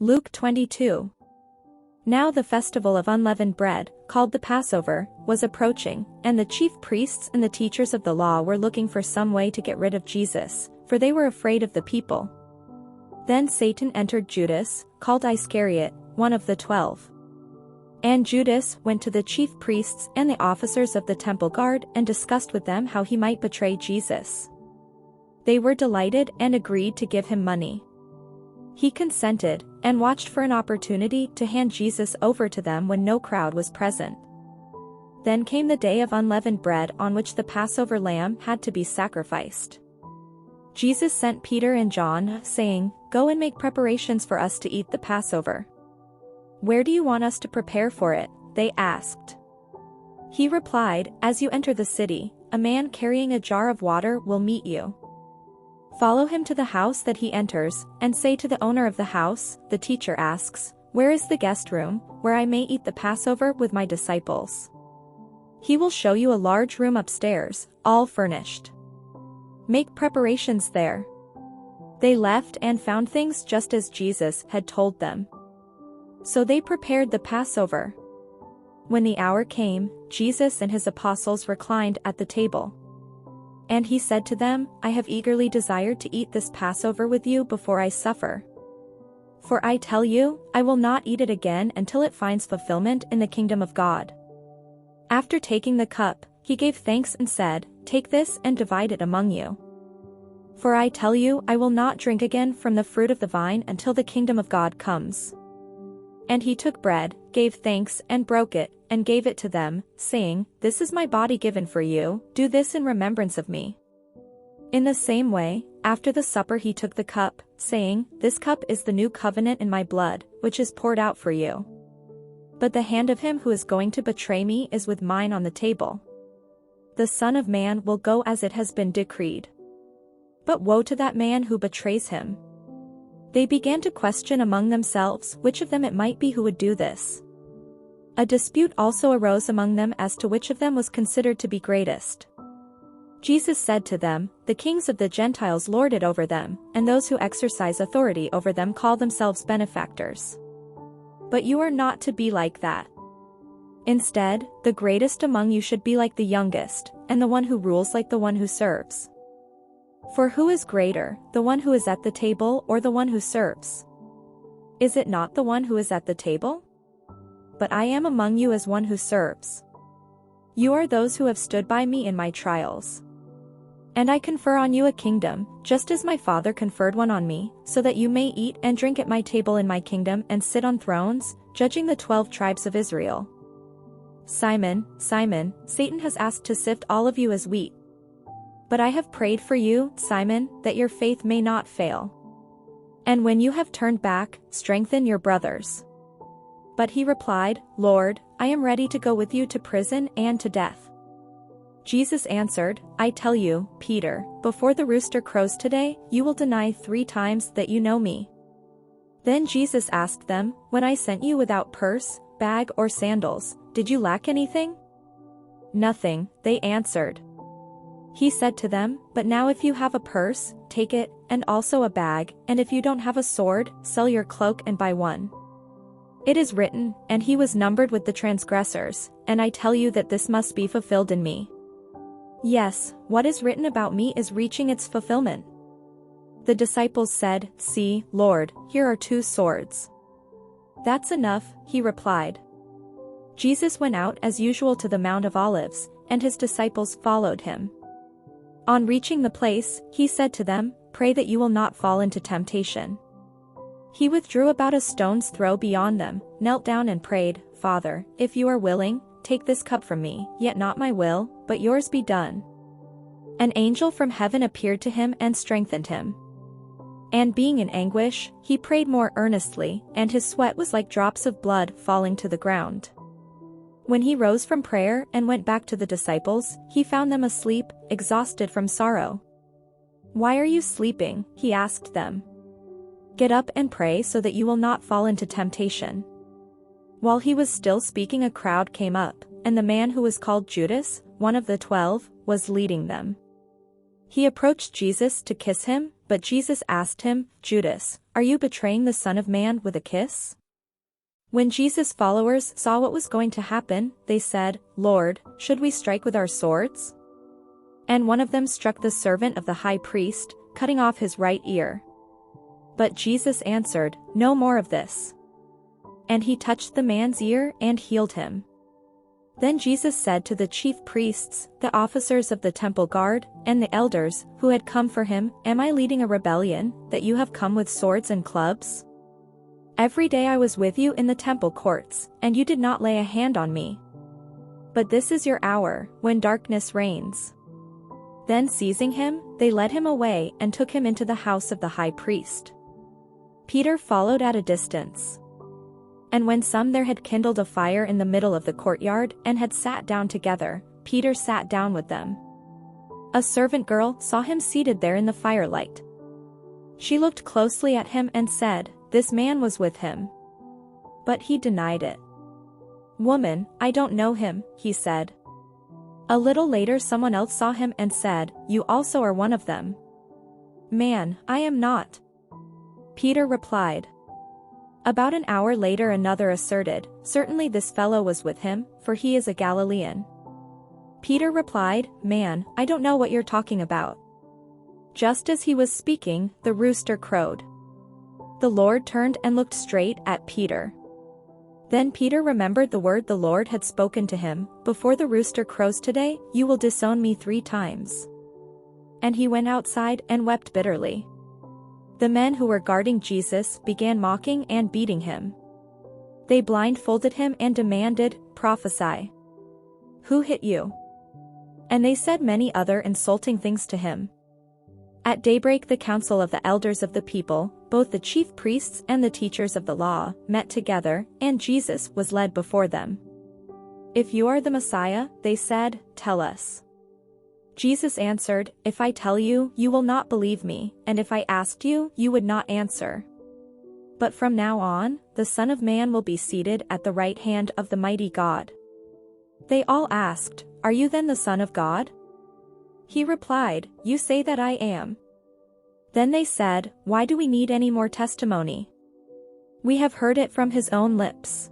Luke 22. Now the festival of unleavened bread, called the Passover, was approaching, and the chief priests and the teachers of the law were looking for some way to get rid of Jesus, for they were afraid of the people. Then Satan entered Judas, called Iscariot, one of the 12. And Judas went to the chief priests and the officers of the temple guard and discussed with them how he might betray Jesus. They were delighted and agreed to give him money. He consented, and watched for an opportunity to hand Jesus over to them when no crowd was present. Then came the day of unleavened bread on which the Passover lamb had to be sacrificed. Jesus sent Peter and John, saying, "Go and make preparations for us to eat the Passover." "Where do you want us to prepare for it?" they asked. He replied, "As you enter the city, a man carrying a jar of water will meet you. Follow him to the house that he enters, and say to the owner of the house, 'The teacher asks, where is the guest room, where I may eat the Passover with my disciples?' He will show you a large room upstairs, all furnished. Make preparations there." They left and found things just as Jesus had told them. So they prepared the Passover. When the hour came, Jesus and his apostles reclined at the table. And he said to them, "I have eagerly desired to eat this Passover with you before I suffer. For I tell you, I will not eat it again until it finds fulfillment in the kingdom of God." After taking the cup, he gave thanks and said, "Take this and divide it among you. For I tell you, I will not drink again from the fruit of the vine until the kingdom of God comes." And he took bread, gave thanks and broke it, and gave it to them, saying, "This is my body given for you, do this in remembrance of me." In the same way, after the supper he took the cup, saying, "This cup is the new covenant in my blood, which is poured out for you. But the hand of him who is going to betray me is with mine on the table. The Son of Man will go as it has been decreed. But woe to that man who betrays him." They began to question among themselves which of them it might be who would do this. A dispute also arose among them as to which of them was considered to be greatest. Jesus said to them, "The kings of the Gentiles lord it over them, and those who exercise authority over them call themselves benefactors. But you are not to be like that. Instead, the greatest among you should be like the youngest, and the one who rules like the one who serves. For who is greater, the one who is at the table or the one who serves? Is it not the one who is at the table? But I am among you as one who serves. You are those who have stood by me in my trials. And I confer on you a kingdom, just as my Father conferred one on me, so that you may eat and drink at my table in my kingdom and sit on thrones, judging the 12 tribes of Israel. Simon, Simon, Satan has asked to sift all of you as wheat. But I have prayed for you, Simon, that your faith may not fail. And when you have turned back, strengthen your brothers." But he replied, "Lord, I am ready to go with you to prison and to death." Jesus answered, "I tell you, Peter, before the rooster crows today, you will deny 3 times that you know me." Then Jesus asked them, "When I sent you without purse, bag or sandals, did you lack anything?" "Nothing," they answered. He said to them, "But now if you have a purse, take it, and also a bag, and if you don't have a sword, sell your cloak and buy one. It is written, 'And he was numbered with the transgressors,' and I tell you that this must be fulfilled in me." Yes, what is written about me is reaching its fulfillment. The disciples said, "See, Lord, here are 2 swords." "That's enough," he replied. Jesus went out as usual to the Mount of Olives, and his disciples followed him. On reaching the place, he said to them, "Pray that you will not fall into temptation." He withdrew about a stone's throw beyond them, knelt down and prayed, "Father, if you are willing, take this cup from me, yet not my will, but yours be done." An angel from heaven appeared to him and strengthened him. And being in anguish, he prayed more earnestly, and his sweat was like drops of blood falling to the ground. When he rose from prayer and went back to the disciples, he found them asleep, exhausted from sorrow. "Why are you sleeping?" he asked them. "Get up and pray so that you will not fall into temptation." While he was still speaking, a crowd came up, and the man who was called Judas, one of the 12, was leading them. He approached Jesus to kiss him, but Jesus asked him, "Judas, are you betraying the Son of Man with a kiss?" When Jesus' followers saw what was going to happen, they said, "Lord, should we strike with our swords?" And one of them struck the servant of the high priest, cutting off his right ear. But Jesus answered, "No more of this." And he touched the man's ear and healed him. Then Jesus said to the chief priests, the officers of the temple guard, and the elders, who had come for him, "Am I leading a rebellion, that you have come with swords and clubs? Every day I was with you in the temple courts, and you did not lay a hand on me. But this is your hour, when darkness reigns." Then seizing him, they led him away and took him into the house of the high priest. Peter followed at a distance. And when some there had kindled a fire in the middle of the courtyard and had sat down together, Peter sat down with them. A servant girl saw him seated there in the firelight. She looked closely at him and said, "This man was with him." But he denied it. "Woman, I don't know him," he said. A little later someone else saw him and said, "You also are one of them." "Man, I am not," Peter replied. About an hour later another asserted, "Certainly this fellow was with him, for he is a Galilean." Peter replied, "Man, I don't know what you're talking about." Just as he was speaking, the rooster crowed. The Lord turned and looked straight at Peter. Then Peter remembered the word the Lord had spoken to him, "Before the rooster crows today, you will disown me 3 times." And he went outside and wept bitterly. The men who were guarding Jesus began mocking and beating him. They blindfolded him and demanded, "Prophesy. Who hit you?" And they said many other insulting things to him. At daybreak the council of the elders of the people, both the chief priests and the teachers of the law, met together, and Jesus was led before them. "If you are the Messiah," they said, "tell us." Jesus answered, "If I tell you, you will not believe me, and if I asked you, you would not answer. But from now on, the Son of Man will be seated at the right hand of the mighty God." They all asked, "Are you then the Son of God?" He replied, "You say that I am." Then they said, "Why do we need any more testimony? We have heard it from his own lips."